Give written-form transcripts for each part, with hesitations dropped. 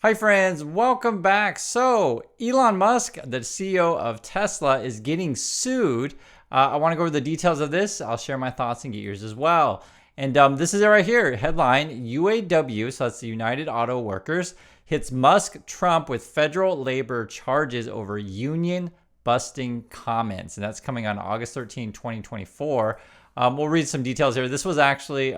Hi friends, welcome back. So Elon Musk, the CEO of Tesla, is getting sued. I want to go over the details of this. I'll share my thoughts and get yours as well. And this is it right here. Headline, UAW, so that's the United Auto Workers, hits Musk-Trump with federal labor charges over union busting comments. And that's coming on August 13, 2024. We'll read some details here. This was actually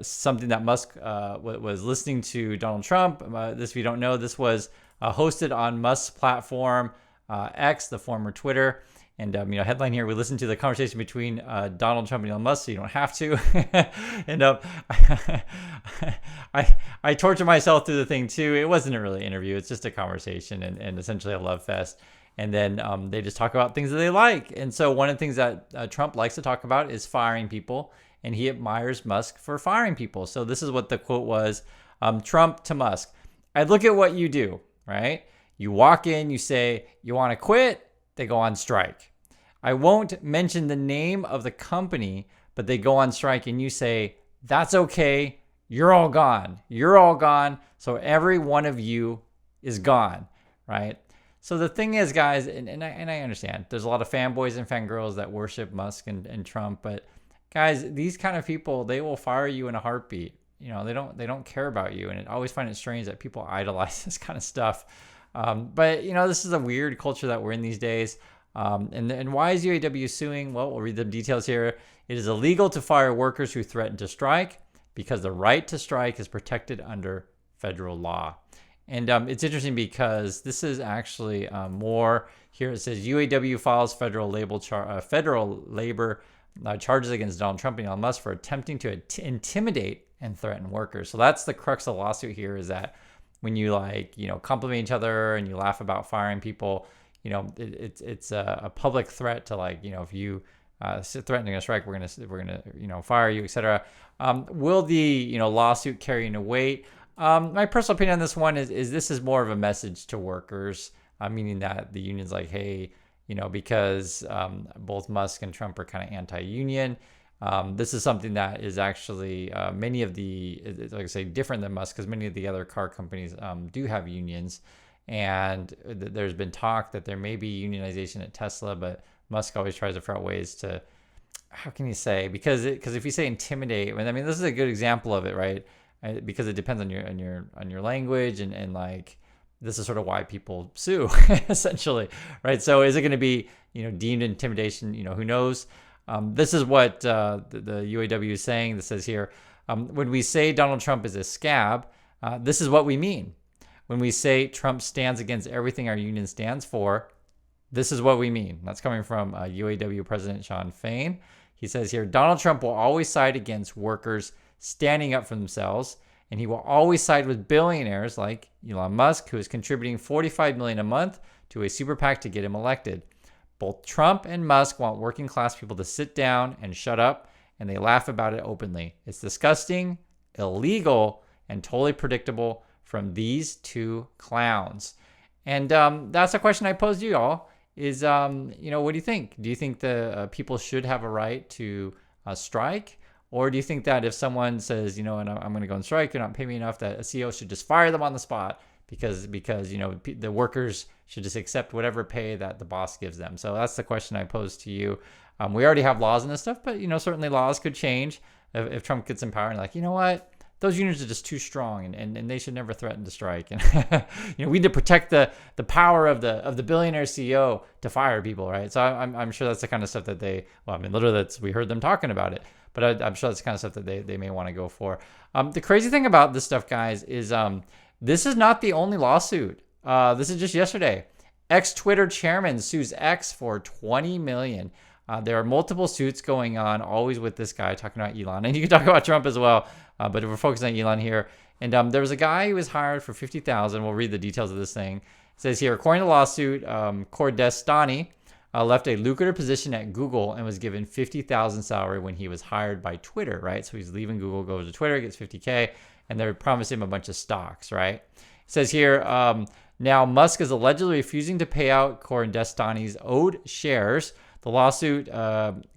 something that Musk was listening to Donald Trump. This, if you don't know, this was hosted on Musk's platform, X, the former Twitter. And, headline here, we listened to the conversation between Donald Trump and Elon Musk, so you don't have to. And I torture myself through the thing, too. It wasn't a really interview. It's just a conversation and essentially a love fest. And then they just talk about things that they like. And so one of the things that Trump likes to talk about is firing people. And he admires Musk for firing people. So this is what the quote was, Trump to Musk. I look at what you do, right? You walk in, you say, you want to quit? They go on strike. I won't mention the name of the company, but they go on strike and you say, that's okay. You're all gone. You're all gone. So every one of you is gone, right? So the thing is, guys, and I understand there's a lot of fanboys and fangirls that worship Musk and Trump, but guys, these kind of people, they will fire you in a heartbeat. They don't care about you. And I always find it strange that people idolize this kind of stuff. But this is a weird culture that we're in these days. And why is UAW suing? Well, we'll read the details here. It is illegal to fire workers who threaten to strike because the right to strike is protected under federal law. And it's interesting because this is actually more here. It says UAW files federal labor charges against Donald Trump and Elon Musk for attempting to intimidate and threaten workers. So that's the crux of the lawsuit here, is that when you compliment each other and you laugh about firing people, it's a public threat to if you threatening a strike, we're gonna fire you, etc. Will the lawsuit carry any weight? My personal opinion on this one is this is more of a message to workers, meaning that the union's like, hey, because both Musk and Trump are kind of anti-union. This is something that is actually many of the, like I say, different than Musk, because many of the other car companies do have unions. And there's been talk that there may be unionization at Tesla, but Musk always tries to figure out ways to, how can you say? Because if you say intimidate, I mean, this is a good example of it, right? Because it depends on your language and like, this is sort of why people sue, essentially, right? So is it going to be, deemed intimidation? Who knows? This is what the UAW is saying. This says here, when we say Donald Trump is a scab, this is what we mean. When we say Trump stands against everything our union stands for, this is what we mean. That's coming from UAW President Shawn Fain. He says here, Donald Trump will always side against workers standing up for themselves, and he will always side with billionaires like Elon Musk, who is contributing $45 million a month to a super PAC to get him elected. Both Trump and Musk want working class people to sit down and shut up, and they laugh about it openly. It's disgusting, illegal, and totally predictable from these two clowns. And that's a question I posed to you all is, what do you think? Do you think the people should have a right to strike? Or do you think that if someone says, and I'm going to go on strike, you're not paying me enough, that a CEO should just fire them on the spot because the workers should just accept whatever pay that the boss gives them? So that's the question I posed to you. We already have laws and this stuff, but certainly laws could change if Trump gets in power and like, you know what? Those unions are just too strong and they should never threaten to strike. And we need to protect the power of the billionaire CEO to fire people, right? So I'm sure that's the kind of stuff that literally we heard them talking about it. But I'm sure that's the kind of stuff that they may want to go for. The crazy thing about this stuff, guys, is this is not the only lawsuit. This is just yesterday. Ex-Twitter chairman sues X for $20 million. There are multiple suits going on, always with this guy talking about Elon. And you can talk about Trump as well, but we're focusing on Elon here. And there was a guy who was hired for $50,000. We'll read the details of this thing. It says here, according to the lawsuit, Cordestani left a lucrative position at Google and was given $50,000 salary when he was hired by Twitter, right? So he's leaving Google, goes to Twitter, gets $50K, and they're promising him a bunch of stocks, right? It says here, now Musk is allegedly refusing to pay out Cordestani's owed shares. The lawsuit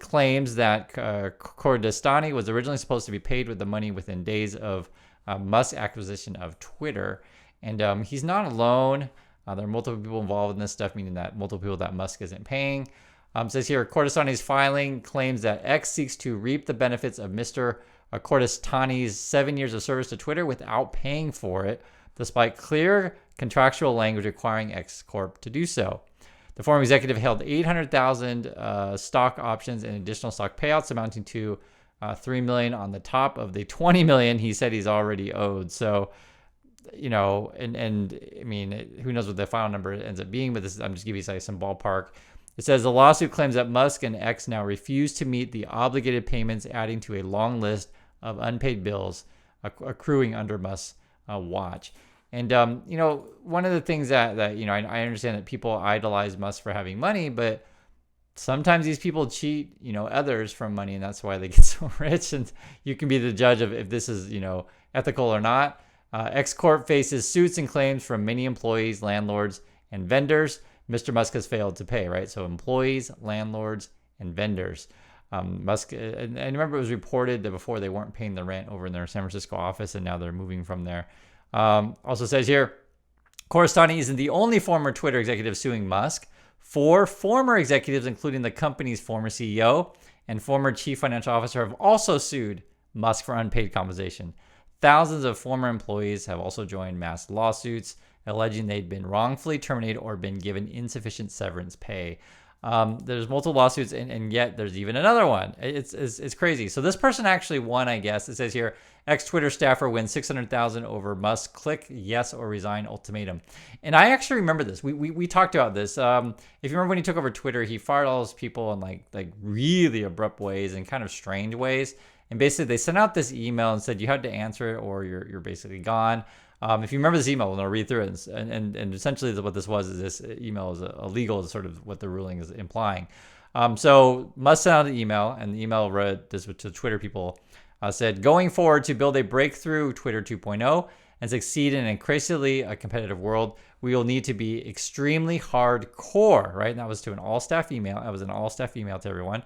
claims that Cordestani was originally supposed to be paid with the money within days of Musk's acquisition of Twitter. And he's not alone. There are multiple people involved in this stuff, meaning that multiple people that Musk isn't paying. Says here, Cordestani's filing claims that X seeks to reap the benefits of Mr. Cordestani's 7 years of service to Twitter without paying for it, despite clear contractual language requiring X Corp to do so. The former executive held 800,000 stock options and additional stock payouts amounting to $3 million on the top of the $20 million he said he's already owed. So, and I mean, who knows what the final number ends up being, but this is, I'm just giving you some ballpark. It says the lawsuit claims that Musk and X now refuse to meet the obligated payments, adding to a long list of unpaid bills accruing under Musk's watch. And, one of the things that I understand that people idolize Musk for having money, but sometimes these people cheat, others from money, and that's why they get so rich. And you can be the judge of if this is, ethical or not. X Corp faces suits and claims from many employees, landlords, and vendors. Mr. Musk has failed to pay, right? So employees, landlords, and vendors. Musk, and remember it was reported that before they weren't paying the rent over in their San Francisco office, and now they're moving from there. Also says here, Cordestani isn't the only former Twitter executive suing Musk. 4 former executives, including the company's former CEO and former chief financial officer, have also sued Musk for unpaid compensation. Thousands of former employees have also joined mass lawsuits alleging they'd been wrongfully terminated or been given insufficient severance pay. There's multiple lawsuits, and yet there's even another one. It's crazy. So this person actually won, I guess. It says here, ex-Twitter staffer wins $600,000 over Musk click yes or resign ultimatum. And I actually remember this. We talked about this. If you remember when he took over Twitter, he fired all those people in like really abrupt ways and kind of strange ways. And basically, they sent out this email and said you had to answer it or you're basically gone. If you remember this email, I'll read through it. And essentially what this was is this email is illegal, is sort of what the ruling is implying. So Musk sent out an email, and the email read this to Twitter people, said, going forward to build a breakthrough Twitter 2.0 and succeed in an increasingly a competitive world, we will need to be extremely hardcore, right? And that was to an all-staff email. That was an all-staff email to everyone.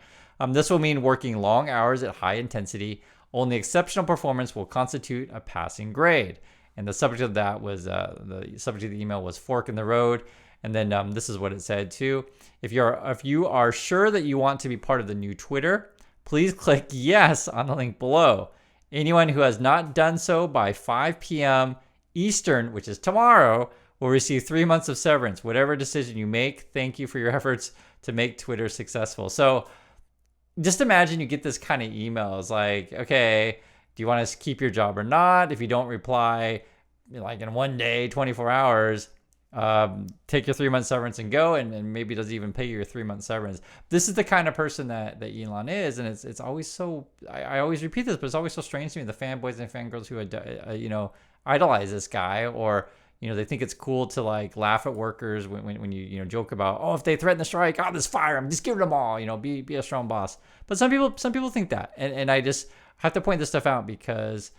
This will mean working long hours at high intensity. Only exceptional performance will constitute a passing grade. And the subject of that was, the subject of the email was fork in the road. And then this is what it said too. If you are sure that you want to be part of the new Twitter, please click yes on the link below. Anyone who has not done so by 5 p.m. Eastern, which is tomorrow, will receive 3 months of severance. Whatever decision you make, thank you for your efforts to make Twitter successful. So just imagine you get this kind of email. It's like, okay, do you want to keep your job or not? If you don't reply, like in 1 day, 24 hours, take your 3 month severance and go, and maybe doesn't even pay you your 3 month severance. This is the kind of person that Elon is, and it's always so, I always repeat this, but it's always so strange to me, the fanboys and fangirls who idolize this guy, or they think it's cool to like laugh at workers when you joke about, oh, if they threaten the strike, I'll just fire them, just give them all, be a strong boss. But some people think that, and I just have to point this stuff out because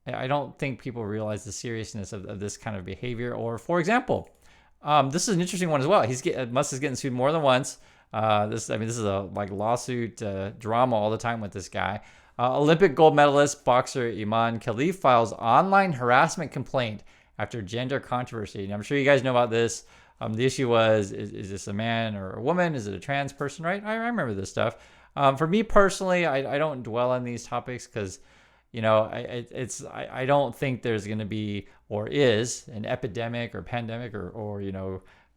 I don't think people realize the seriousness of this kind of behavior. Or, for example, this is an interesting one as well. Musk is getting sued more than once. This is a lawsuit drama all the time with this guy. Olympic gold medalist boxer Iman Khalif files online harassment complaint after gender controversy. And I'm sure you guys know about this. The issue was, is this a man or a woman? Is it a trans person, right? I remember this stuff. For me personally, I don't dwell on these topics because, I don't think there's going to be or is an epidemic or pandemic or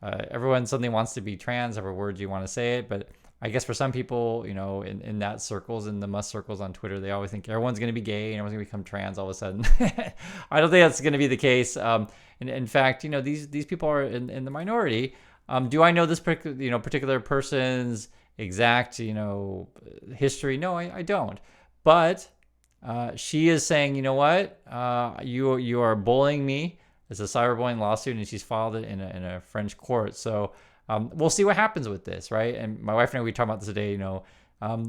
everyone suddenly wants to be trans, however words you want to say it. But I guess for some people, in that circles, in the Musk circles on Twitter, they always think everyone's going to be gay and everyone's going to become trans all of a sudden. I don't think that's going to be the case. In fact, these people are in the minority. Do I know this particular person's exact history? No, I don't. But she is saying, you know what, you are bullying me. It's a cyberbullying lawsuit, and she's filed it in a French court. So we'll see what happens with this, right? And my wife and I, we talked about this today.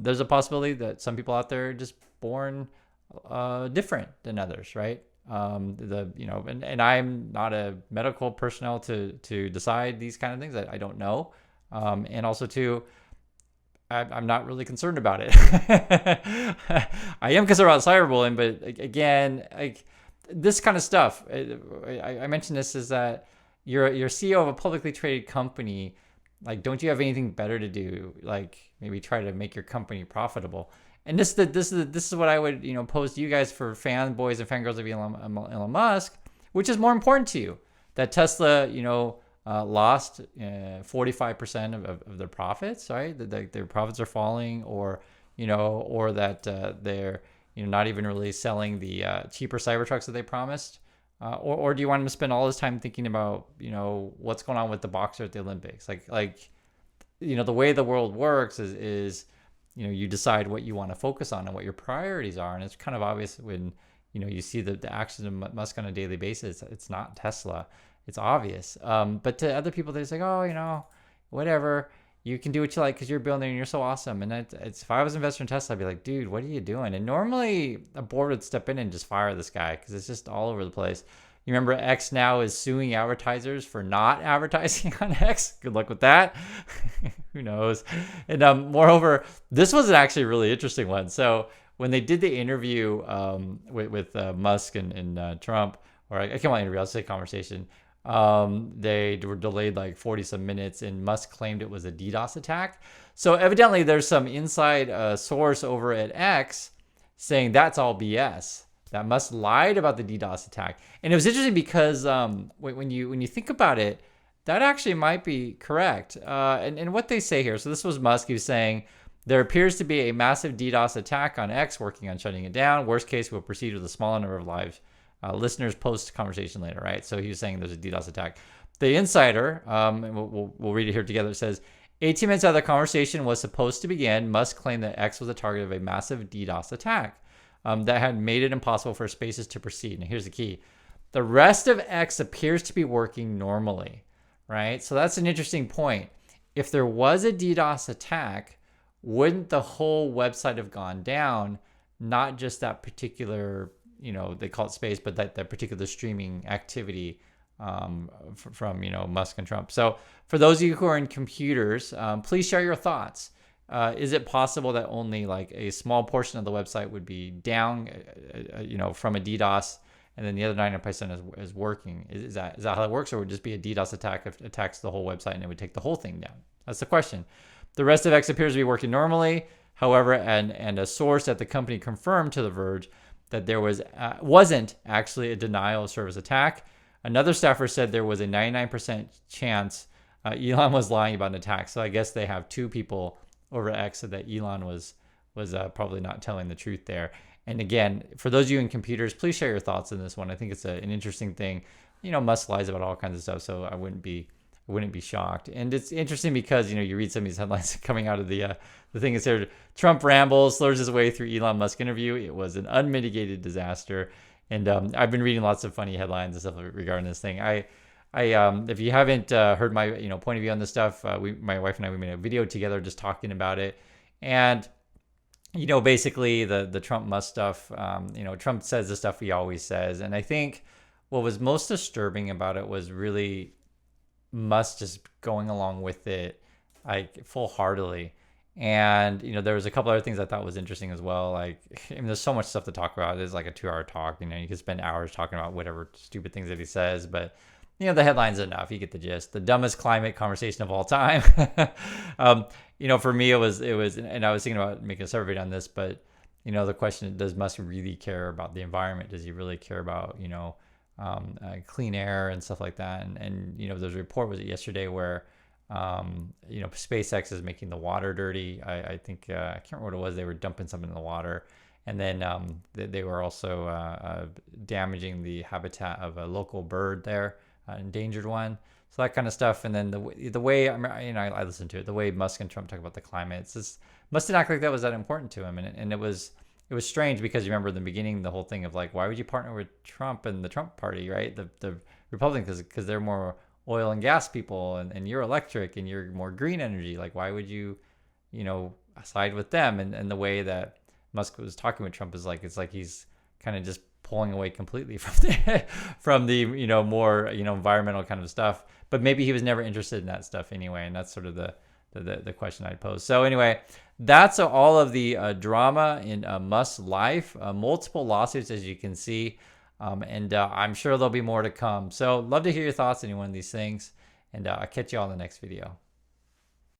There's a possibility that some people out there are just born different than others, right? And I'm not a medical personnel to decide these kind of things. I don't know, and also too, I'm not really concerned about it. I am concerned about cyberbullying, but again, this kind of stuff. I mentioned this is that you're CEO of a publicly traded company. Like, don't you have anything better to do? Like, maybe try to make your company profitable. And this is what I would pose to you guys for fanboys and fangirls of Elon Musk. Which is more important to you? That Tesla lost 45% of their profits, right? That their profits are falling, or that they're not even really selling the cheaper Cybertrucks that they promised, or do you want them to spend all this time thinking about what's going on with the boxer at the Olympics? Like the way the world works is you decide what you want to focus on and what your priorities are, and it's kind of obvious when you see the actions of Musk on a daily basis. It's not Tesla. It's obvious. But to other people, they're just like, oh, whatever. You can do what you like because you're a billionaire and you're so awesome. And it's if I was an investor in Tesla, I'd be like, dude, what are you doing? And normally a board would step in and just fire this guy because it's just all over the place. You remember X now is suing advertisers for not advertising on X. Good luck with that. Who knows? And moreover, this was actually a really interesting one. So when they did the interview with Musk and Trump, or I can't want interview, I'll say conversation, they were delayed like 40 some minutes, and Musk claimed it was a DDoS attack. So evidently there's some inside source over at X saying that's all BS. That Musk lied about the DDoS attack. And it was interesting because when you think about it, that actually might be correct. And what they say here, so this was Musk, he was saying, there appears to be a massive DDoS attack on X, working on shutting it down. Worst case, we'll proceed with a smaller number of live listeners post conversation later, right? So he was saying there's a DDoS attack. The insider, and we'll read it here together, it says, 18 minutes after the conversation was supposed to begin, Musk claimed that X was the target of a massive DDoS attack that had made it impossible for Spaces to proceed. And here's the key. The rest of X appears to be working normally, right? So that's an interesting point. If there was a DDoS attack, wouldn't the whole website have gone down? Not just that particular, they call it Space, but that particular streaming activity from Musk and Trump. So for those of you who are in computers, please share your thoughts. Is it possible that only like a small portion of the website would be down, from a DDoS, and then the other 99% is working? Is that how it works, or would it just be a DDoS attack if it attacks the whole website and it would take the whole thing down? That's the question. The rest of X appears to be working normally. However, and a source at the company confirmed to The Verge that there wasn't actually a denial of service attack. Another staffer said there was a 99% chance Elon was lying about an attack. So I guess they have two people over at X said that Elon was probably not telling the truth there. And again, for those of you in computers, please share your thoughts on this one. I think it's an interesting thing. Musk lies about all kinds of stuff, so I wouldn't be shocked. And it's interesting because you read some of these headlines coming out of the thing is here. Trump rambles, slurs his way through Elon Musk interview. It was an unmitigated disaster. And I've been reading lots of funny headlines and stuff regarding this thing. I if you haven't heard my point of view on this stuff, my wife and I, we made a video together just talking about it. And basically the Trump Musk stuff, Trump says the stuff he always says. And I think what was most disturbing about it was really Musk just going along with it like full-heartedly. And there was a couple other things I thought was interesting as well. Like, there's so much stuff to talk about. It's like a 2-hour talk. You could spend hours talking about whatever stupid things that he says, but the headline's enough. You get the gist. The dumbest climate conversation of all time. For me, it was, and I was thinking about making a survey on this, but the question, does Musk really care about the environment? Does he really care about clean air and stuff like that? And there's a report, was it yesterday, where SpaceX is making the water dirty. I think I can't remember what it was. They were dumping something in the water, and then they were also damaging the habitat of a local bird there, an endangered one. So that kind of stuff. And then the way I listened to it, the way Musk and Trump talk about the climate, it's just must not act like that was that important to him. And it was strange because you remember in the beginning the whole thing of like, why would you partner with Trump and the Trump party, right? The Republicans, because they're more oil and gas people, and you're electric and you're more green energy. Like, why would you side with them? And the way that Musk was talking with Trump is like, it's like he's kind of just pulling away completely from the more environmental kind of stuff. But maybe he was never interested in that stuff anyway, and that's sort of the question I'd pose. So anyway, that's all of the drama in Musk's life. Multiple lawsuits, as you can see. And I'm sure there'll be more to come. So love to hear your thoughts on any one of these things. And I'll catch you all in the next video.